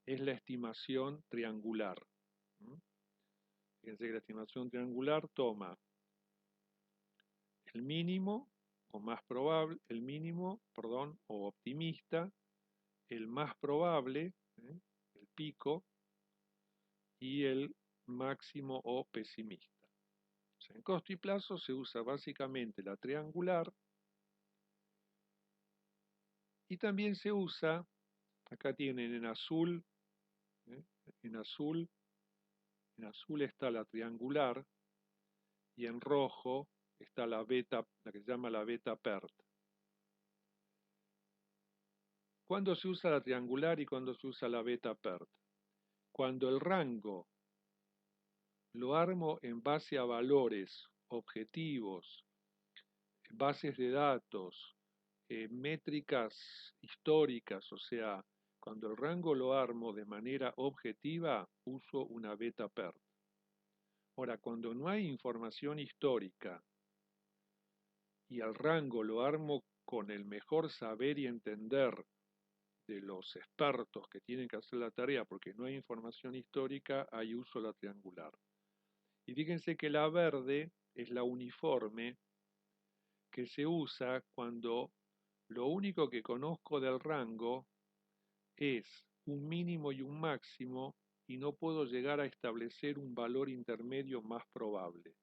es la estimación triangular. Fíjense que la estimación triangular toma el mínimo o más probable, el mínimo, perdón, o optimista, el más probable, el pico, y el máximo o pesimista. O sea, en costo y plazo se usa básicamente la triangular y también se usa, acá tienen en azul, ¿eh? en azul, en azul está la triangular y en rojo está la beta, la que se llama la beta PERT. ¿Cuándo se usa la triangular y cuándo se usa la beta PERT? Cuando el rango lo armo en base a valores objetivos, bases de datos, métricas históricas, o sea, cuando el rango lo armo de manera objetiva, uso una beta PERT. Ahora, cuando no hay información histórica y el rango lo armo con el mejor saber y entender de los expertos que tienen que hacer la tarea porque no hay información histórica, ahí uso la triangular. Y fíjense que la verde es la uniforme que se usa cuando lo único que conozco del rango es un mínimo y un máximo y no puedo llegar a establecer un valor intermedio más probable.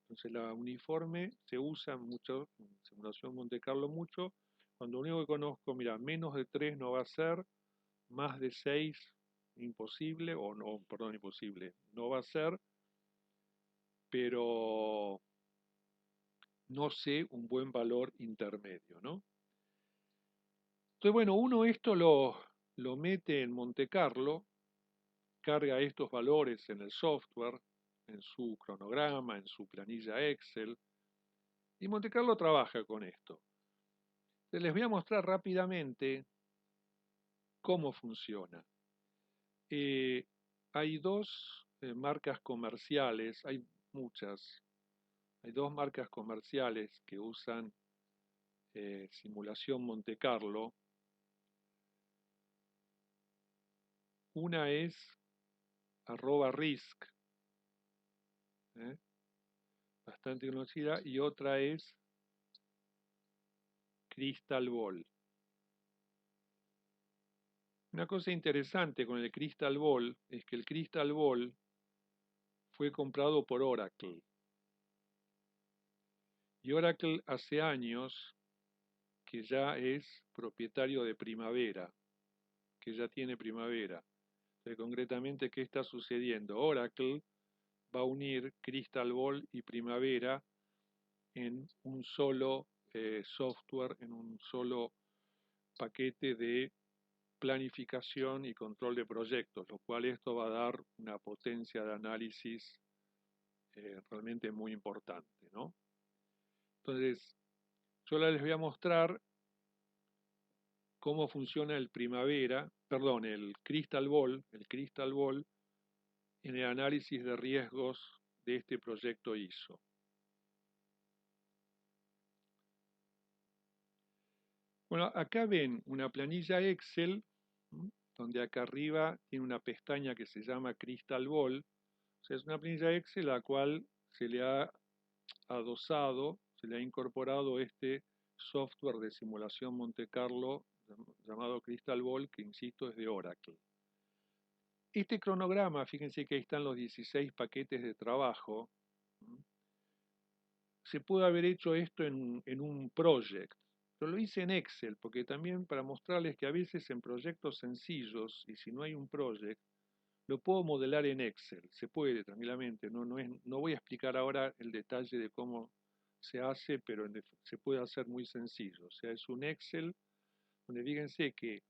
Entonces la uniforme se usa mucho, en simulación Monte Carlo mucho, cuando lo único que conozco, mira, menos de 3 no va a ser, más de 6 imposible, o no, perdón, imposible, no va a ser, pero no sé un buen valor intermedio, ¿no? Entonces, bueno, uno esto lo mete en Monte Carlo, carga estos valores en el software, en su cronograma, en su planilla Excel, y Monte Carlo trabaja con esto. Les voy a mostrar rápidamente cómo funciona. Hay dos marcas comerciales, hay muchas, hay dos marcas comerciales que usan simulación Monte Carlo. Una es @risk, bastante conocida, y otra es Crystal Ball. Una cosa interesante con el Crystal Ball es que el Crystal Ball fue comprado por Oracle. Y Oracle hace años que ya es propietario de Primavera, que ya tiene Primavera. Entonces, concretamente, ¿qué está sucediendo? Oracle va a unir Crystal Ball y Primavera en un solo software, en un solo paquete de planificación y control de proyectos, lo cual esto va a dar una potencia de análisis realmente muy importante, ¿no? Entonces, yo les voy a mostrar cómo funciona el el Crystal Ball en el análisis de riesgos de este proyecto ISO. Bueno, acá ven una planilla Excel, donde acá arriba tiene una pestaña que se llama Crystal Ball. O sea, es una planilla Excel a la cual se le ha adosado, se le ha incorporado este software de simulación Monte Carlo llamado Crystal Ball, que insisto es de Oracle. Este cronograma, fíjense que ahí están los 16 paquetes de trabajo. Se pudo haber hecho esto en un project. Pero lo hice en Excel, porque también para mostrarles que a veces en proyectos sencillos, y si no hay un project, lo puedo modelar en Excel, se puede tranquilamente, no voy a explicar ahora el detalle de cómo se hace, pero se puede hacer muy sencillo. O sea, es un Excel donde fíjense que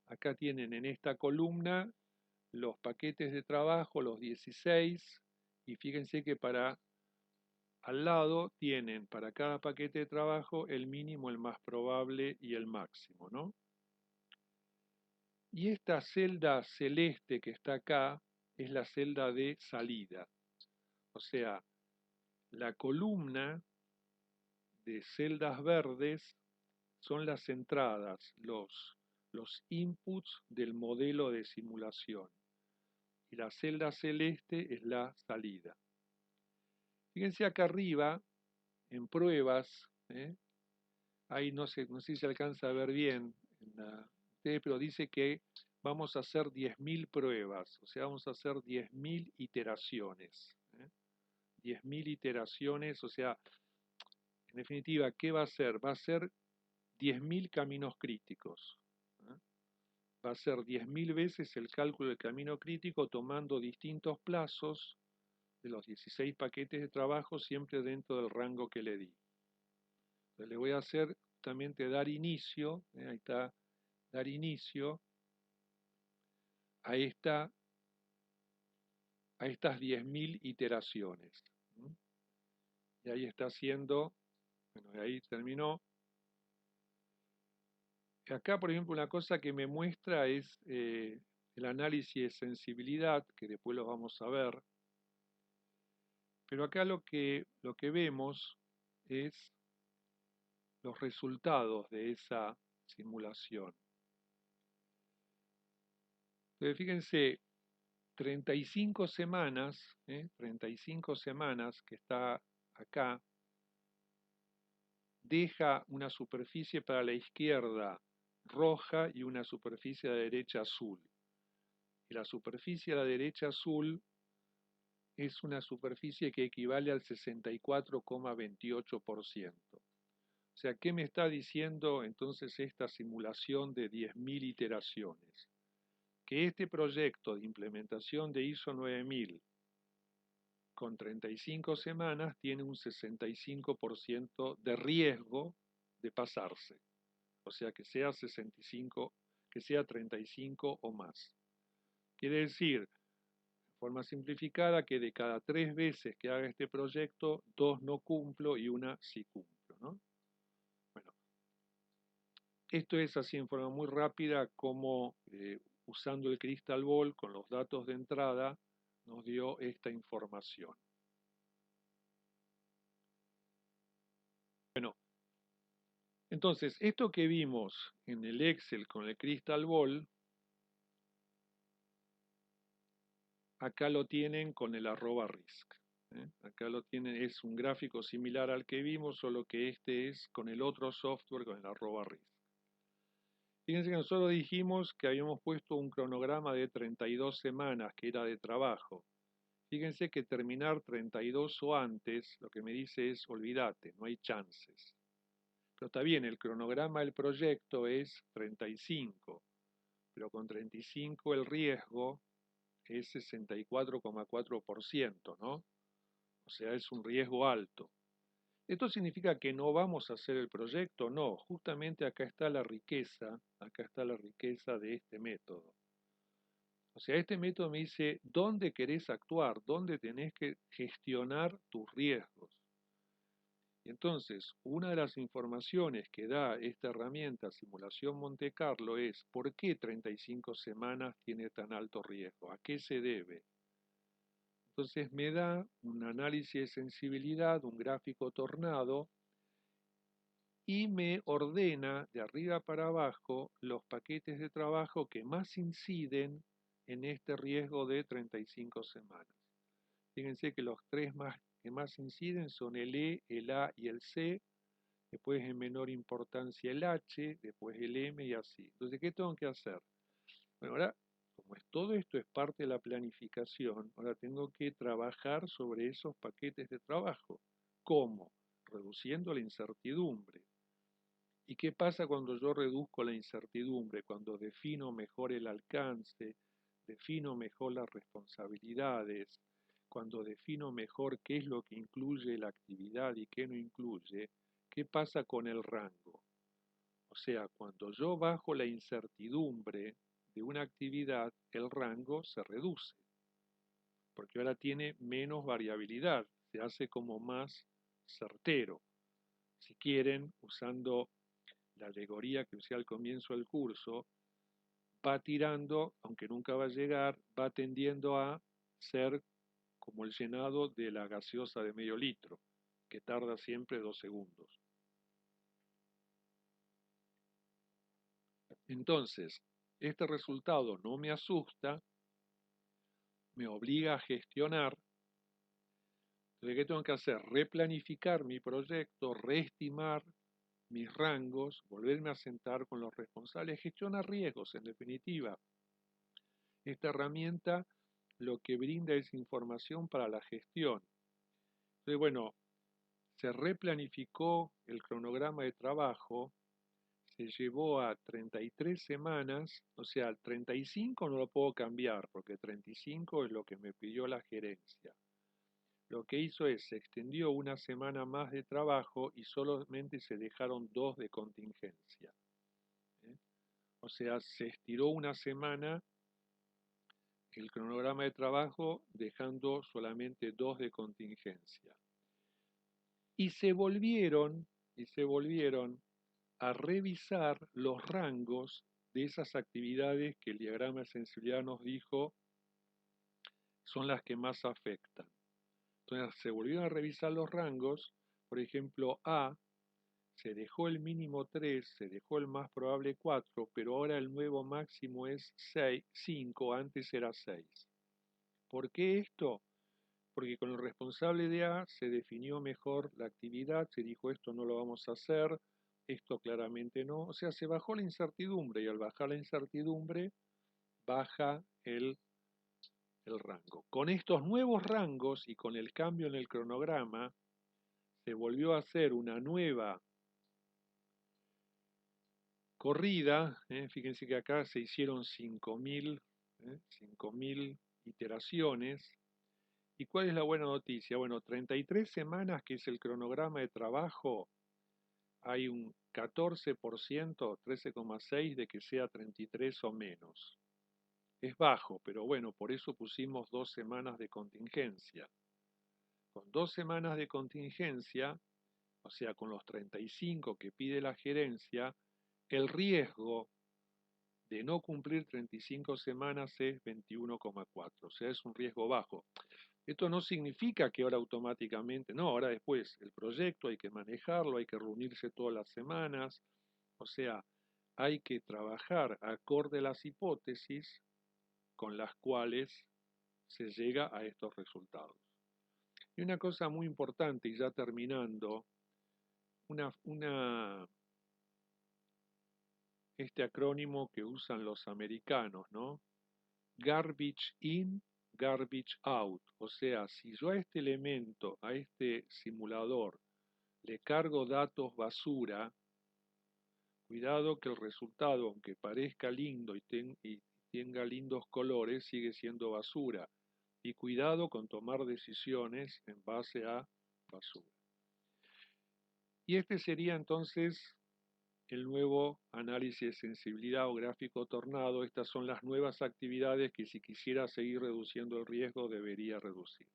acá tienen en esta columna los paquetes de trabajo, los 16, y fíjense que al lado tienen para cada paquete de trabajo el mínimo, el más probable y el máximo, ¿no? Y esta celda celeste que está acá es la celda de salida. O sea, la columna de celdas verdes son las entradas, los inputs del modelo de simulación. Y la celda celeste es la salida. Fíjense acá arriba, en pruebas, ahí no sé si se alcanza a ver bien, pero dice que vamos a hacer 10.000 pruebas, o sea, vamos a hacer 10.000 iteraciones. 10.000 iteraciones, o sea, en definitiva, ¿qué va a ser? Va a ser 10.000 caminos críticos. Va a ser 10.000 veces el cálculo del camino crítico tomando distintos plazos de los 16 paquetes de trabajo siempre dentro del rango que le di. Entonces le voy a hacer también dar inicio, ahí está, dar inicio a estas 10.000 iteraciones. Y ahí está haciendo, bueno, ahí terminó. Acá, por ejemplo, una cosa que me muestra es el análisis de sensibilidad, que después lo vamos a ver. Pero acá lo que vemos es los resultados de esa simulación. Entonces, fíjense, 35 semanas, 35 semanas que está acá, deja una superficie para la izquierda roja y una superficie a la derecha azul. Y la superficie a la derecha azul es una superficie que equivale al 64,28%. O sea, ¿qué me está diciendo entonces esta simulación de 10.000 iteraciones? Que este proyecto de implementación de ISO 9000 con 35 semanas tiene un 65% de riesgo de pasarse. O sea, que sea 65, que sea 35 o más. Quiere decir, de forma simplificada, que de cada 3 veces que haga este proyecto, 2 no cumplo y una sí cumplo, ¿no? Bueno, esto es así en forma muy rápida como usando el Crystal Ball con los datos de entrada nos dio esta información. Bueno, entonces esto que vimos en el Excel con el Crystal Ball, acá lo tienen con el @risk. Acá lo tienen, es un gráfico similar al que vimos, solo que este es con el otro software, con el @risk. Fíjense que nosotros dijimos que habíamos puesto un cronograma de 32 semanas que era de trabajo. Fíjense que terminar 32 o antes, lo que me dice es, olvídate, no hay chances. Pero está bien, el cronograma del proyecto es 35, pero con 35 el riesgo es 64,4%, ¿no? O sea, es un riesgo alto. ¿Esto significa que no vamos a hacer el proyecto? No, justamente acá está la riqueza de este método. O sea, este método me dice dónde querés actuar, dónde tenés que gestionar tus riesgos. Y entonces, una de las informaciones que da esta herramienta Simulación Monte Carlo es ¿por qué 35 semanas tiene tan alto riesgo? ¿A qué se debe? Entonces me da un análisis de sensibilidad, un gráfico tornado, y me ordena de arriba para abajo los paquetes de trabajo que más inciden en este riesgo de 35 semanas. Fíjense que los tres que más inciden son el E, el A y el C, después en menor importancia el H, después el M y así. Entonces, ¿qué tengo que hacer? Bueno, ahora, como todo esto es parte de la planificación, ahora tengo que trabajar sobre esos paquetes de trabajo. ¿Cómo? Reduciendo la incertidumbre. ¿Y qué pasa cuando yo reduzco la incertidumbre? Cuando defino mejor el alcance, defino mejor las responsabilidades, cuando defino mejor qué es lo que incluye la actividad y qué no incluye, ¿qué pasa con el rango? O sea, cuando yo bajo la incertidumbre de una actividad, el rango se reduce, porque ahora tiene menos variabilidad, se hace como más certero. Si quieren, usando la alegoría que usé al comienzo del curso, va tirando, aunque nunca va a llegar, va tendiendo a ser como el llenado de la gaseosa de medio litro, que tarda siempre 2 segundos. Entonces, este resultado no me asusta, me obliga a gestionar. Entonces, ¿qué tengo que hacer? Replanificar mi proyecto, reestimar mis rangos, volverme a sentar con los responsables, gestionar riesgos, en definitiva. Esta herramienta lo que brinda es información para la gestión. Entonces, bueno, se replanificó el cronograma de trabajo, se llevó a 33 semanas, o sea, al 35 no lo puedo cambiar, porque 35 es lo que me pidió la gerencia. Lo que hizo es, se extendió una semana más de trabajo y solamente se dejaron 2 de contingencia. ¿Eh? O sea, se estiró una semana el cronograma de trabajo dejando solamente 2 de contingencia. Y se volvieron a revisar los rangos de esas actividades que el diagrama de sensibilidad nos dijo son las que más afectan. Entonces se volvieron a revisar los rangos, por ejemplo, A, se dejó el mínimo 3, se dejó el más probable 4, pero ahora el nuevo máximo es 6, 5, antes era 6. ¿Por qué esto? Porque con el responsable de A se definió mejor la actividad, se dijo esto no lo vamos a hacer, esto claramente no, o sea, se bajó la incertidumbre y al bajar la incertidumbre baja el rango. Con estos nuevos rangos y con el cambio en el cronograma, se volvió a hacer una nueva corrida, fíjense que acá se hicieron 5.000 iteraciones. ¿Y cuál es la buena noticia? Bueno, 33 semanas, que es el cronograma de trabajo, hay un 14%, 13,6% de que sea 33 o menos. Es bajo, pero bueno, por eso pusimos 2 semanas de contingencia. Con 2 semanas de contingencia, o sea, con los 35 que pide la gerencia, el riesgo de no cumplir 35 semanas es 21,4, o sea, es un riesgo bajo. Esto no significa que ahora automáticamente, no, ahora después el proyecto hay que manejarlo, hay que reunirse todas las semanas, o sea, hay que trabajar acorde a las hipótesis con las cuales se llega a estos resultados. Y una cosa muy importante, y ya terminando, este acrónimo que usan los americanos, ¿no? Garbage in, garbage out. O sea, si yo a este elemento, a este simulador, le cargo datos basura, cuidado que el resultado, aunque parezca lindo y tenga lindos colores, sigue siendo basura. Y cuidado con tomar decisiones en base a basura. Y este sería entonces el nuevo análisis de sensibilidad o gráfico tornado. Estas son las nuevas actividades que si quisiera seguir reduciendo el riesgo debería reducir.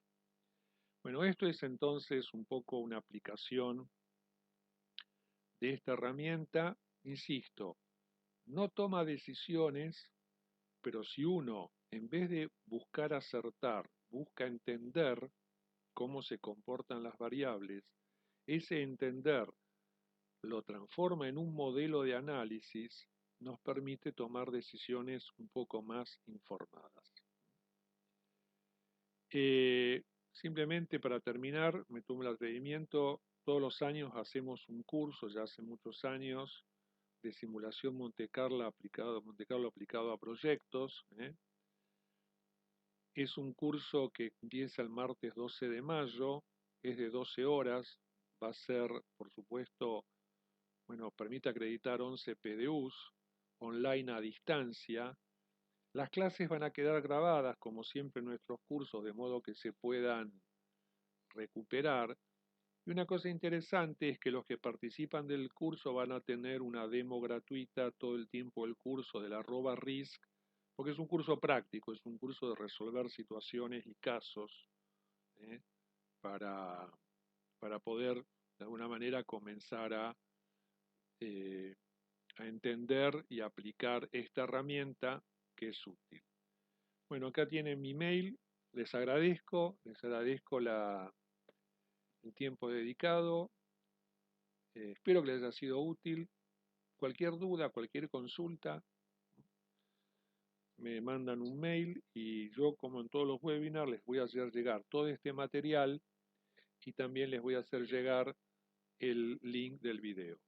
Bueno, esto es entonces un poco una aplicación de esta herramienta. Insisto, no toma decisiones, pero si uno, en vez de buscar acertar, busca entender cómo se comportan las variables, ese entender lo transforma en un modelo de análisis, nos permite tomar decisiones un poco más informadas. Simplemente para terminar, me tomo el atrevimiento, todos los años hacemos un curso, ya hace muchos años, de simulación Monte Carlo aplicado a proyectos. Es un curso que empieza el martes 12 de mayo, es de 12 horas, va a ser, por supuesto, bueno, permite acreditar 11 PDUs online a distancia. Las clases van a quedar grabadas, como siempre en nuestros cursos, de modo que se puedan recuperar. Y una cosa interesante es que los que participan del curso van a tener una demo gratuita todo el tiempo del curso del @RISC, porque es un curso práctico, es un curso de resolver situaciones y casos, ¿eh? para, para poder de alguna manera comenzar eh, a entender y aplicar esta herramienta que es útil. Bueno, acá tienen mi mail, les agradezco el tiempo dedicado, espero que les haya sido útil. Cualquier duda, cualquier consulta, me mandan un mail y yo, como en todos los webinars, les voy a hacer llegar todo este material y también les voy a hacer llegar el link del video.